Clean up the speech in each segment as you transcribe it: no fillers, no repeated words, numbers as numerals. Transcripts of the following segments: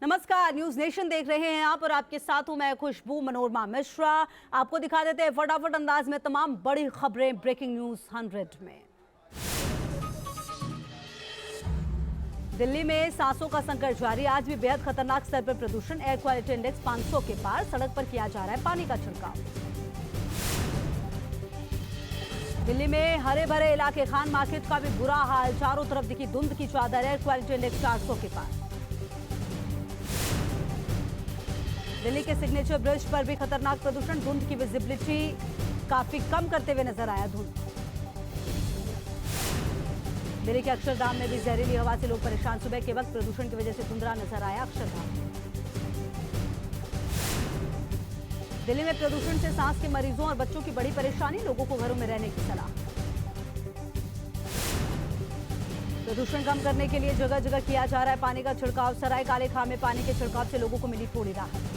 नमस्कार, news nation देख रहे हैं आप और आपके साथ हूं मैं खुशबू मनोरमा मिश्रा। आपको दिखा देते हैं फटाफट अंदाज में तमाम बड़ी खबरें ब्रेकिंग न्यूज 100 में। दिल्ली में सांसों का संकट जारी, आज भी बेहद खतरनाक स्तर पर प्रदूषण। एयर क्वालिटी इंडेक्स 500 के पार, सड़क पर किया जा रहा है पानी का छिड़काव। दिल्ली में हरे भरे इलाके, खान मार्केट का भी बुरा हाल, चारों तरफ दिखी धुंध की चादर। एयर क्वालिटी इंडेक्स 400 के पार। दिल्ली के सिग्नेचर ब्रिज पर भी खतरनाक प्रदूषण, धुंध की विजिबिलिटी काफी कम करते हुए नजर आया धुंध। दिल्ली के अक्षरधाम में भी जहरीली हवा से लोग परेशान, सुबह के वक्त प्रदूषण की वजह से धुंधला नजर आया अक्षरधाम। दिल्ली में प्रदूषण से सांस के मरीजों और बच्चों की बड़ी परेशानी, लोगों को घरों में रहने की सलाह। प्रदूषण कम करने के लिए जगह जगह किया जा रहा है पानी का छिड़काव। सराय काले खां में पानी के छिड़काव से लोगों को मिली थोड़ी राहत।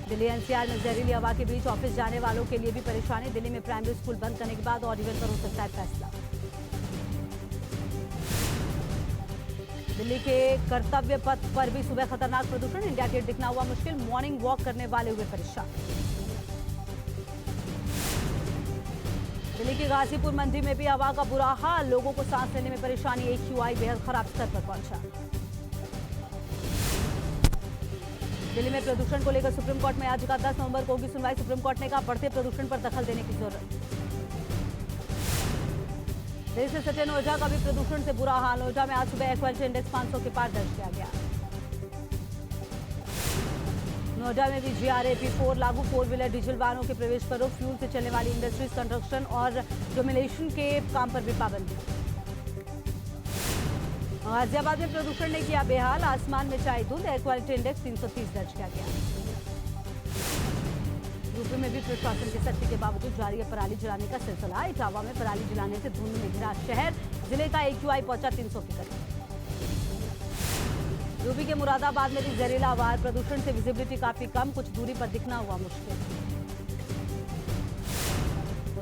दिल्ली एनसीआर में जहरीली हवा के बीच ऑफिस जाने वालों के लिए भी परेशानी। दिल्ली में प्राइमरी स्कूल बंद करने के बाद ऑड इवन पर हो सकता है फैसला। दिल्ली के कर्तव्य पथ पर भी सुबह खतरनाक प्रदूषण, इंडिया गेट दिखना हुआ मुश्किल, मॉर्निंग वॉक करने वाले हुए परेशान। दिल्ली की गाजीपुर मंडी में भी हवा का बुरा हाल, लोगों को सांस लेने में परेशानी। AQI बेहद खराब स्तर पर पहुंचा। दिल्ली में प्रदूषण को लेकर सुप्रीम कोर्ट में याचिका, 10 नवंबर को होगी सुनवाई। सुप्रीम कोर्ट ने कहा बढ़ते प्रदूषण पर दखल देने की जरूरत। दिल्ली से सटे नोएडा का भी प्रदूषण से बुरा हाल, नोएडा में आज सुबह एयर क्वालिटी इंडेक्स 500 के पार दर्ज किया गया। नोएडा में भी GRAP4 लागू, 4 व्हीलर डीजल वाहनों के प्रवेश पर रोक, फ्यूल से चलने वाली इंडस्ट्रीज, कंस्ट्रक्शन और डोमिनेशन के काम पर भी पाबंदी। गाजियाबाद में प्रदूषण ने किया बेहाल, आसमान में छाई धुंध, एयर क्वालिटी इंडेक्स 330 दर्ज किया गया। यूपी में भी प्रशासन की सख्ती के बावजूद जारी है पराली जलाने का सिलसिला। इटावा में पराली जलाने से धुंध में घिरा शहर, जिले का AQI पहुंचा 300 के करीब। यूपी के मुरादाबाद में भी जहरीला वार, प्रदूषण से विजिबिलिटी काफी कम, कुछ दूरी पर दिखना हुआ मुश्किल।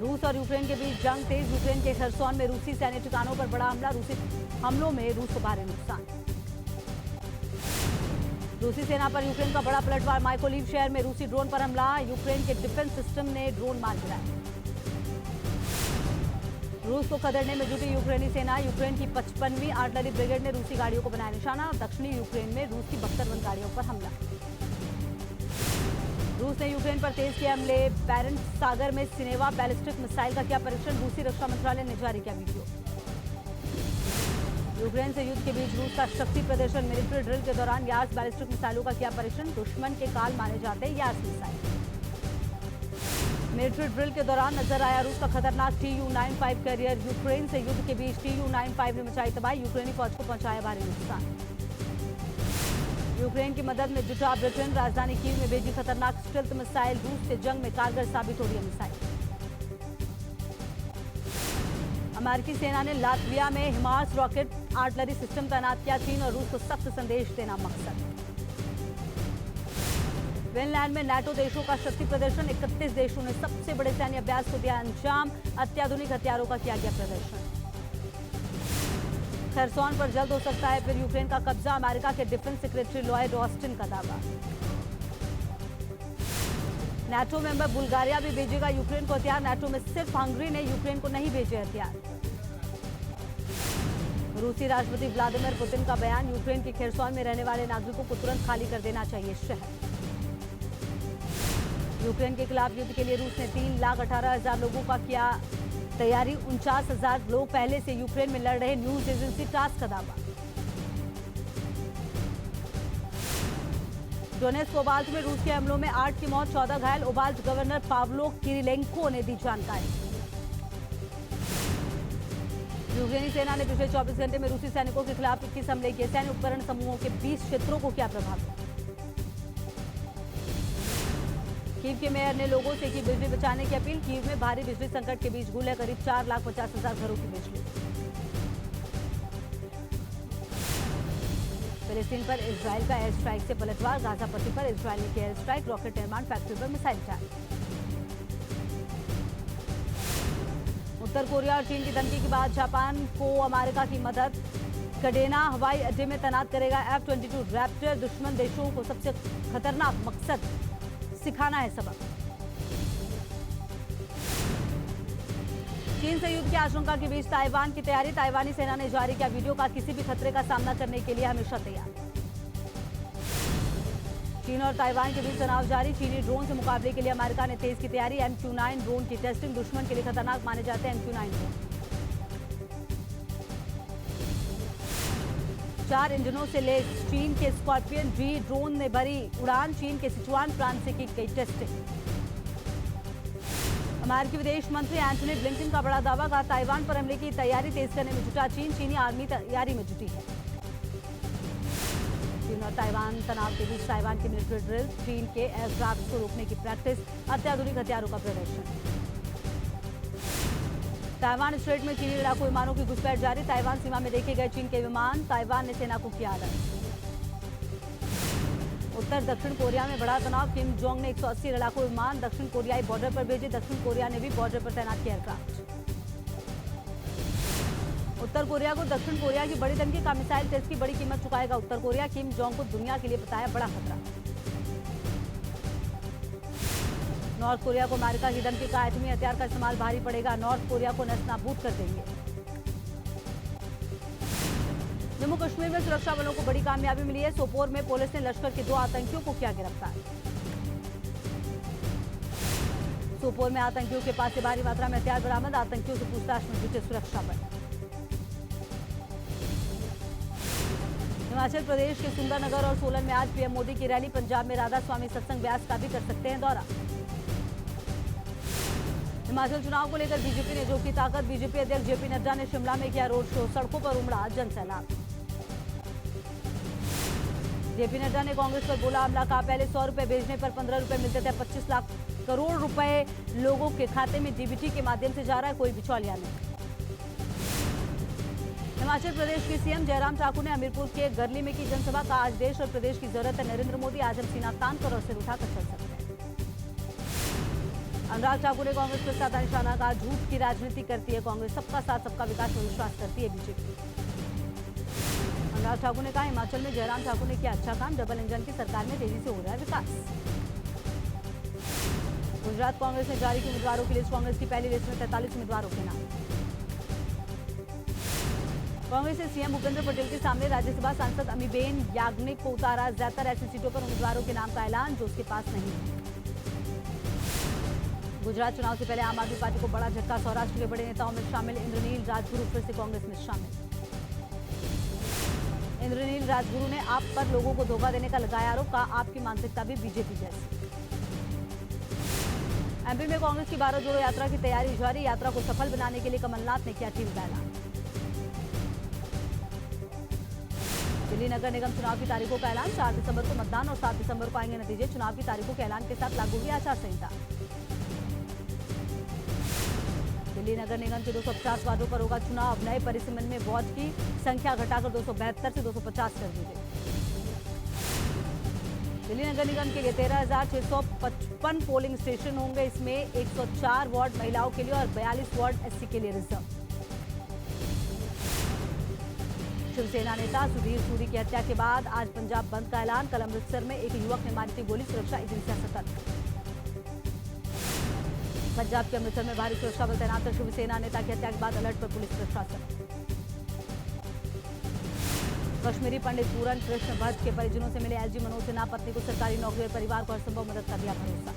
रूस और यूक्रेन के बीच जंग तेज, यूक्रेन के खरसोन में रूसी सैन्य ठिकानों पर बड़ा हमला, रूसी हमलों में रूस को भारी नुकसान। रूसी सेना पर यूक्रेन का बड़ा पलटवार, माइकोलिव शहर में रूसी ड्रोन पर हमला, यूक्रेन के डिफेंस सिस्टम ने ड्रोन मार गिराया। रूस को खदेड़ने में जुटी यूक्रेनी सेना, यूक्रेन की 55वीं आर्टिलरी ब्रिगेड ने रूसी गाड़ियों को बनाया निशाना, दक्षिणी यूक्रेन में रूस की बख्तरबंद गाड़ियों पर हमला। रूस ने यूक्रेन पर तेज किए हमले, बैरेंट्स सागर में सिनेवा बैलिस्टिक मिसाइल का किया परीक्षण, रूसी रक्षा मंत्रालय ने जारी किया वीडियो। यूक्रेन से युद्ध के बीच रूस का शक्ति प्रदर्शन, मिलिट्री ड्रिल के दौरान यार्स बैलिस्टिक मिसाइलों का किया परीक्षण, दुश्मन के काल माने जाते हैं यार्स मिसाइल। मिलिट्री ड्रिल के दौरान नजर आया रूस का खतरनाक Tu-95 कैरियर, यूक्रेन से युद्ध के बीच Tu-95 ने मचाई तबाही, यूक्रेनी फौज को पहुंचाया भारी नुकसान। यूक्रेन की मदद में जुटा ब्रिटेन, राजधानी कीव में भेजी खतरनाक स्टेल्थ मिसाइल, रूस से जंग में कारगर साबित हो रही है मिसाइल। अमेरिकी सेना ने लातविया में हिमार्स रॉकेट आर्टिलरी सिस्टम तैनात किया, चीन और रूस को सख्त संदेश देना मकसद। फिनलैंड में नाटो देशों का शक्ति प्रदर्शन, 31 देशों ने सबसे बड़े सैन्य अभ्यास को दिया अंजाम, अत्याधुनिक हथियारों का किया गया प्रदर्शन। खरसोन पर जल्द हो सकता है फिर यूक्रेन का कब्जा, अमेरिका के डिफेंस सेक्रेटरी लॉयड ऑस्टिन का दावा। नाटो मेंबर बुल्गारिया भी भेजेगा यूक्रेन को हथियार, नाटो में सिर्फ हंगरी ने यूक्रेन को नहीं भेजे हथियार। रूसी राष्ट्रपति व्लादिमीर पुतिन का बयान, यूक्रेन के खेरसोन में रहने वाले नागरिकों को तुरंत खाली कर देना चाहिए शहर। यूक्रेन के खिलाफ युद्ध के लिए रूस ने 3,18,000 लोगों का किया तैयारी, 49,000 लोग पहले से यूक्रेन में लड़ रहे, न्यूज एजेंसी टास का दावा। डोनेट्स्क ओबाल्ट में रूस के हमलों में 8 की मौत, 14 घायल, ओबाल्ट गवर्नर पावलो किरिलेंको ने दी जानकारी। यूक्रेनी सेना ने पिछले 24 घंटे में रूसी सैनिकों के खिलाफ 21 हमले किए, सैन्य उपकरण समूहों के 20 क्षेत्रों को किया प्रभावित। कीव के मेयर ने लोगों से की बिजली बचाने की अपील, कीव में भारी बिजली संकट के बीच गुल है करीब 4,50,000 घरों की बिजली। फिलिस्तीन पर इजराइल का एयर स्ट्राइक से पलटवार, गाजा पट्टी पर इजराइल ने किया एयर स्ट्राइक, रॉकेट निर्माण फैक्ट्री पर मिसाइल अटैक। उत्तर कोरिया और चीन की धमकी के बाद जापान को अमेरिका की मदद, कडेना हवाई अड्डे में तैनात करेगा F-22 रैप्टर। दुश्मन देशों को सबसे खतरनाक मकसद सिखाना है सबक। चीन से युद्ध की आशंका के बीच ताइवान की तैयारी। ताइवानी सेना ने जारी किया वीडियो का, किसी भी खतरे का सामना करने के लिए हमेशा तैयार। चीन और ताइवान के बीच तनाव जारी। चीनी ड्रोन से मुकाबले के लिए अमेरिका ने तेज की तैयारी। MQ-9 ड्रोन की टेस्टिंग। दुश्मन के लिए खतरनाक माने जाते हैं MQ-9 ड्रोन। 4 इंजनों से लैस चीन के स्कॉर्पियन जी ड्रोन ने भरी उड़ान। चीन के सिचुआन प्रांत से की गई टेस्टिंग। अमेरिकी विदेश मंत्री एंटनी ब्लिंकन का बड़ा दावा, कहा ताइवान पर हमले की तैयारी तेज करने में जुटा चीन। चीनी आर्मी तैयारी में जुटी है। चीन और ताइवान तनाव के बीच ताइवान की मिलिट्री ड्रिल। चीन के एयरक्राफ्ट को रोकने की प्रैक्टिस। अत्याधुनिक हथियारों का प्रदर्शन। ताइवान स्ट्रेट में चीनी लड़ाकू विमानों की घुसपैठ जारी। ताइवान सीमा में देखे गए चीन के विमान। ताइवान ने सेना को किया अलर्ट। उत्तर दक्षिण कोरिया में बड़ा तनाव। किम जोंग ने 180 लड़ाकू विमान दक्षिण कोरियाई बॉर्डर पर भेजे। दक्षिण कोरिया ने भी बॉर्डर पर तैनात किया एयरक्राफ्ट। उत्तर कोरिया को दक्षिण कोरिया की बड़ी धमकी का मिसाइल टेस्ट की बड़ी कीमत चुकाएगा उत्तर कोरिया। किम जोंग को दुनिया के लिए बताया बड़ा खतरा। नॉर्थ कोरिया को अमेरिका की धमकी का एटमी हथियार का इस्तेमाल भारी पड़ेगा। नॉर्थ कोरिया को नेस्तनाबूद कर देंगे। जम्मू कश्मीर में सुरक्षा बलों को बड़ी कामयाबी मिली है। सोपोर में पुलिस ने लश्कर के 2 आतंकियों को किया गिरफ्तार। सोपोर में आतंकियों के पास से भारी मात्रा में हथियार बरामद। आतंकियों से पूछताछ में जुटे सुरक्षा बल। हिमाचल प्रदेश के सुंदरनगर और सोलन में आज पीएम मोदी की रैली। पंजाब में राधा स्वामी सत्संग व्यास का भी कर सकते हैं दौरा। हिमाचल चुनाव को लेकर बीजेपी ने झोंकी ताकत। बीजेपी अध्यक्ष जेपी नड्डा ने शिमला में किया रोड शो। सड़कों पर उमड़ा जनसैलाब। जेपी नड्डा ने कांग्रेस पर बोला हमला। कहा पहले 100 रुपए भेजने पर 15 रुपए मिलते थे, 25 लाख करोड़ रुपए लोगों के खाते में डीबीटी के माध्यम से जा रहा है, कोई बिचौलिया नहीं। हिमाचल प्रदेश के सीएम जयराम ठाकुर ने हमीरपुर के गरली में की जनसभा। का आज देश और प्रदेश की जरूरत है नरेंद्र मोदी। आज हम सीना तान कर और सिर उठाकर चल सकते हैं। अनुराग ठाकुर ने कांग्रेस पर साधा निशाना। कहा झूठ की राजनीति करती है कांग्रेस, सबका साथ सबका विकास में विश्वास करती है बीजेपी। अनुराग ठाकुर ने कहा हिमाचल में जयराम ठाकुर ने किया अच्छा काम। डबल इंजन की सरकार में तेजी से हो रहा है विकास। गुजरात कांग्रेस ने जारी की उम्मीदवारों की लिस्ट। कांग्रेस की पहली लिस्ट में 43 उम्मीदवारों के नाम। कांग्रेस ने सीएम भूपेंद्र पटेल के सामने राज्यसभा सांसद अमीबेन याग्निक को उतारा। ज्यादातर ऐसी सीटों पर उम्मीदवारों के नाम का ऐलान जो उसके पास नहीं है। गुजरात चुनाव से पहले आम आदमी पार्टी को बड़ा झटका। सौराष्ट्र के बड़े नेताओं में शामिल इंद्रनील राजगुरु फिर से कांग्रेस में शामिल। इंद्रनील राजगुरु ने आप पर लोगों को धोखा देने का लगाया आरोप। कहा आपकी मानसिकता भी बीजेपी जैसी। एमपी में कांग्रेस की भारत जोड़ो यात्रा की तैयारी जारी। यात्रा को सफल बनाने के लिए कमलनाथ ने किया टीम का ऐलान। दिल्ली नगर निगम चुनाव की तारीखों का ऐलान। 4 दिसंबर को मतदान और 7 दिसंबर को आएंगे नतीजे। चुनाव की तारीखों के ऐलान के साथ लागू हुई आचार संहिता। दिल्ली नगर निगम के 250 वार्डों पर होगा चुनाव। नए परिसीमन में वार्ड की संख्या घटाकर 272 से 250 कर दी गई। दिल्ली नगर निगम के लिए 13,655 पोलिंग स्टेशन होंगे। इसमें 104 वार्ड महिलाओं के लिए और 42 वार्ड एससी के लिए रिजर्व। शिवसेना नेता सुधीर सूरी की हत्या के बाद आज पंजाब बंद का ऐलान। कल अमृतसर में एक युवक ने मारी थी गोली। सुरक्षा एजेंसियां सतर्क। पंजाब के अमृतसर में भारी सुरक्षा बल तैनात है। शिवसेना नेता की हत्या के बाद अलर्ट पर पुलिस प्रशासन। कश्मीरी पंडित पूरन कृष्ण भट्ट के परिजनों से मिले एलजी मनोज सिन्हा। पत्नी को सरकारी नौकरी और परिवार को हर संभव मदद का दिया भरोसा।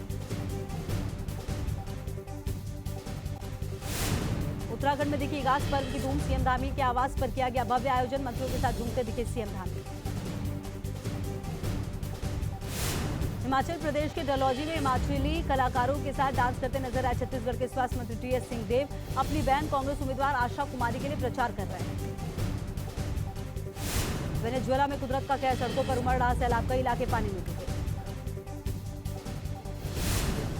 उत्तराखंड में दिखी इगास पर्व की धूम। सीएम धामी के आवास पर किया गया भव्य आयोजन। मंत्रियों के साथ झूमते दिखे सीएम धामी। हिमाचल प्रदेश के डलहौजी में हिमाचली कलाकारों के साथ डांस करते नजर आए छत्तीसगढ़ के स्वास्थ्य मंत्री टीएस सिंहदेव। अपनी बहन कांग्रेस उम्मीदवार आशा कुमारी के लिए प्रचार कर रहे हैं। वेनेजुएला में कुदरत का कहर। सड़कों पर उमड़ रहा सैलाब। कई इलाके पानी में डूबे।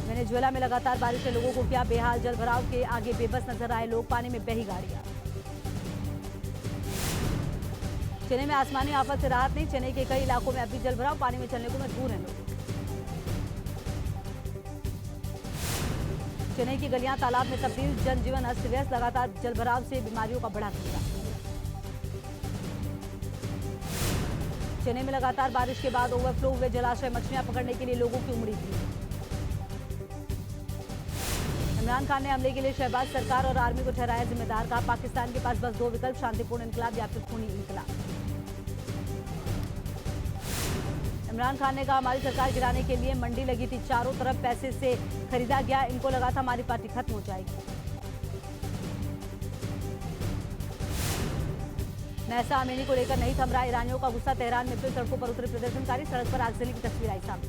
वेनेजुएला में लगातार बारिश ने लोगों को किया बेहाल। जलभराव के आगे बेबस नजर आए लोग। पानी में बही गाड़ियां। चेन्नई में आसमानी आफत से राहत नहीं। चेन्नई के कई इलाकों में अभी जलभराव। पानी में चलने को मजबूर हैं लोग। चेन्नई की गलियां तालाब में तब्दील। जनजीवन अस्त व्यस्त। लगातार जलभराव से बीमारियों का बड़ा खतरा। चेन्नई में लगातार बारिश के बाद ओवरफ्लो हुए जलाशय, मछलियां पकड़ने के लिए लोगों की उमड़ी थी। इमरान खान ने हमले के लिए शहबाज सरकार और आर्मी को ठहराया जिम्मेदार, कहा पाकिस्तान के पास बस दो विकल्प, शांतिपूर्ण इनकलाब या फिर खूनी इनकलाब। इमरान खान ने कहा हमारी सरकार गिराने के लिए मंडी लगी थी, चारों तरफ पैसे से खरीदा गया, इनको लगा था हमारी पार्टी खत्म हो जाएगी। महसा अमीनी को लेकर नहीं थम रहा ईरानियों का गुस्सा, तेहरान में फिर सड़कों पर उतरे प्रदर्शनकारी, सड़क पर आगजनी की तस्वीर आई सामने।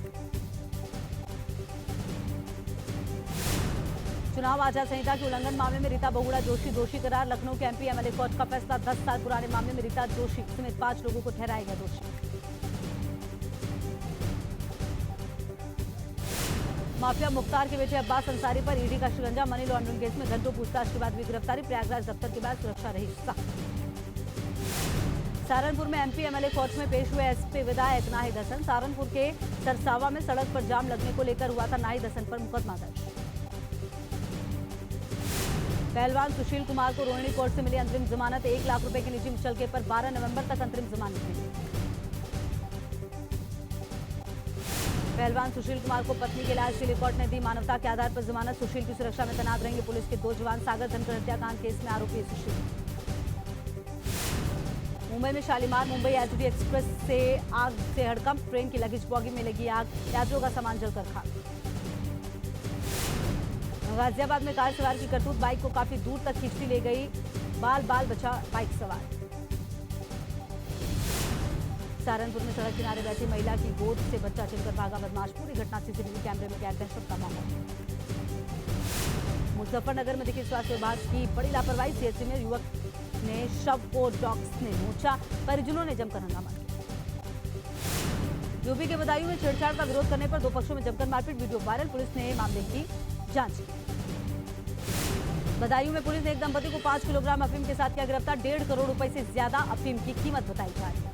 चुनाव आचार संहिता के उल्लंघन मामले में रीता बहुगुणा जोशी दोषी करार, लखनऊ के एमपी एमएलए कोर्ट का फैसला, 10 साल पुराने मामले में रीता जोशी समेत 5 लोगों को ठहराया गया दोषी। माफिया मुख्तार के बेटे अब्बास अंसारी पर ईडी का शिकंजा, मनी लॉन्ड्रिंग केस में घंटों पूछताछ के बाद हुई गिरफ्तारी, प्रयागराज दफ्तर के बाद सुरक्षा रही सख्त। सहारनपुर में एमपी एमएलए कोर्ट में पेश हुए एसपी विधायक नाहिद हसन, सहारनपुर के सरसावा में सड़क पर जाम लगने को लेकर हुआ था नाहिद हसन पर मुकदमा दर्ज। पहलवान सुशील कुमार को रोहिणी कोर्ट से मिली अंतरिम जमानत, 1 लाख रुपए के निजी मुचलके पर 12 नवंबर तक अंतरिम जमानत मिली। पहलवान सुशील कुमार को पत्नी के इलाज के लिए कोर्ट ने दी मानवता के आधार पर जमानत, सुशील की सुरक्षा में तैनात रहेंगे पुलिस के 2 जवान, सागर धनकर हत्याकांड केस में आरोपी सुशील। मुंबई में शालीमार मुंबई एचडी एक्सप्रेस से आग से हड़कंप, ट्रेन की लगेज बॉगी में लगी आग, यात्रियों का सामान जलकर खाक। गाजियाबाद में कार सवार की करतूत, बाइक को काफी दूर तक खींचती ले गई, बाल बाल बचा बाइक सवार। सहारनपुर में सड़क किनारे बैठी महिला की गोद से बच्चा छिनकर भागा बदमाश, पूरी घटना सीसीटीवी कैमरे में कैद, दहशत का माहौल। मुजफ्फरनगर में दिखी स्वास्थ्य विभाग की बड़ी लापरवाही, सीएचसी में युवक ने शव को डॉग्स ने नोचा, परिजनों ने जमकर हंगामा किया। यूपी के बदायूं में छेड़छाड़ का विरोध करने पर 2 पक्षों में जमकर मारपीट, वीडियो वायरल, पुलिस ने मामले की जांच की। बदायूं में पुलिस ने एक दंपति को 5 किलोग्राम अफीम के साथ किया गिरफ्तार, 1.5 करोड़ रुपए से ज्यादा अफीम की कीमत बताई जा रही है।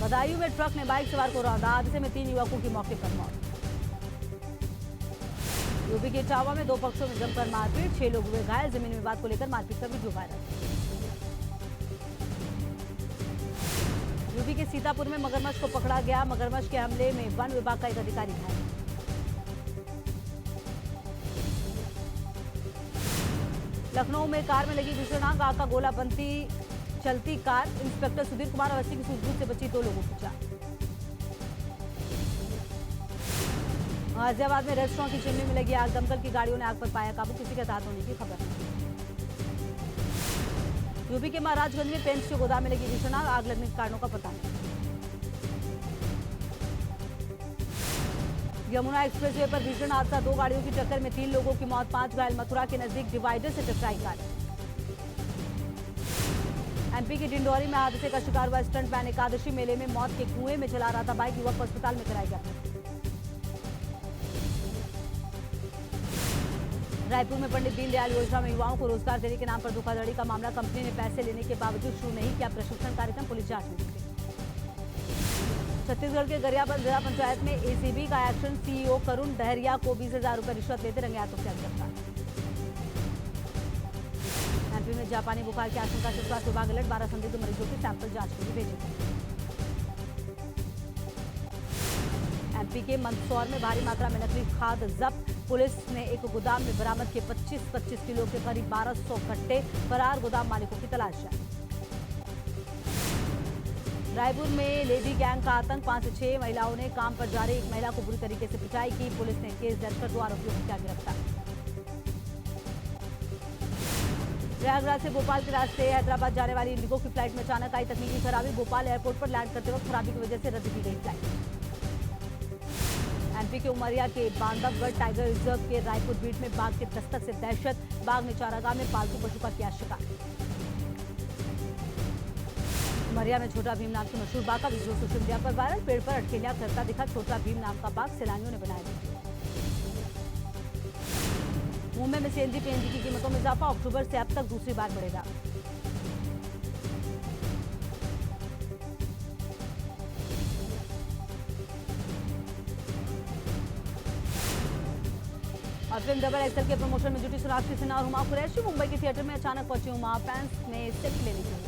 बदायूं में ट्रक ने बाइक सवार को रौंदा, हादसे में 3 युवकों की मौके पर मौत। यूपी के इटावा में 2 पक्षों में जमकर मारपीट, 6 लोग हुए घायल, जमीन विवाद को लेकर मारपीट का वीडियो वायरल। यूपी के सीतापुर में मगरमच्छ को पकड़ा गया, मगरमच्छ के हमले में वन विभाग का एक अधिकारी घायल। लखनऊ में कार में लगी भीषण आग, आग का गोला बनती चलती कार, इंस्पेक्टर सुधीर कुमार अवस्थी की सूझबूझ से बची 2 लोगों की जान। गाजियाबाद में रेस्टोरेंट की चिमनी में लगी आग, दमकल की गाड़ियों ने आग पर पाया काबू, किसी के हताहत होने की खबर नहीं। यूपी के महाराजगंज में पेंट्स के गोदाम में लगी भीषण आग, लगने के कारणों का पता नहीं। यमुना एक्सप्रेसवे पर भीषण हादसा, 2 गाड़ियों की टक्कर में 3 लोगों की मौत, 5 घायल, मथुरा के नजदीक डिवाइडर से टकराई कार। एमपी के डिंडौरी में हादसे का शिकार हुआ स्टंटमैन, एकादशी मेले में मौत के कुएं में चला रहा था बाइक, युवक को अस्पताल में कराया गया। रायपुर में पंडित दीनदयाल योजना में युवाओं को रोजगार देने के नाम पर धोखाधड़ी का मामला, कंपनी ने पैसे लेने के बावजूद शुरू नहीं किया प्रशिक्षण कार्यक्रम, पुलिस जांच में जुटी। छत्तीसगढ़ के गरियाबंद जिला पंचायत में एसीबी का एक्शन, सीईओ करुण डहरिया को 20,000 रुपए रिश्वत लेते रंगे हाथों किया गिरफ्तार। एमपी में जापानी बुखार की आशंका से स्वास्थ्य विभाग अलर्ट, 12 संदिग्ध मरीजों के सैंपल जांच के लिए भेजे। एमपी के मंदसौर में भारी मात्रा में नकली खाद जब्त, पुलिस ने एक गोदाम में बरामद किए 25 किलो के करीब 1200 कट्टे, फरार गोदाम मालिकों की तलाश जारी। रायपुर में लेडी गैंग का आतंक, 5 से 6 महिलाओं ने काम पर जा रही एक महिला को बुरी तरीके से पिटाई की, पुलिस ने केस दर्ज कर 2 आरोपियों को किया गिरफ्तार। प्रयागराज से भोपाल के रास्ते हैदराबाद जाने वाली इंडिगो की फ्लाइट में अचानक आई तकनीकी खराबी, भोपाल एयरपोर्ट पर लैंड करते वक्त खराबी की वजह से रद्द की गई फ्लाइट। एमपी के उमरिया के बांधवगढ़ टाइगर रिजर्व के रायपुर बीट में बाघ के दस्तक से दहशत, बाघ ने चारागाह में पालतू पशु का किया शिकार। उमरिया में छोटा भीम नाम की मशहूर बाघ का वीडियो सोशल मीडिया पर वायरल, पेड़ पर अटकेलियां करता दिखा छोटा भीम नाम का बाघ, सैलानियों ने बनाया वीडियो। मुंबई में सीएनजी पीएनजी की कीमतों में इजाफा, अक्टूबर से अब तक दूसरी बार बढ़ेगा। और फिल्म डबल एक्सल के प्रमोशन में जुटी सोनाक्षी सिन्हा और हुमा कुरैशी, मुंबई के थिएटर में अचानक पहुंची हुमा, फैंस ने सेल्फी लेने की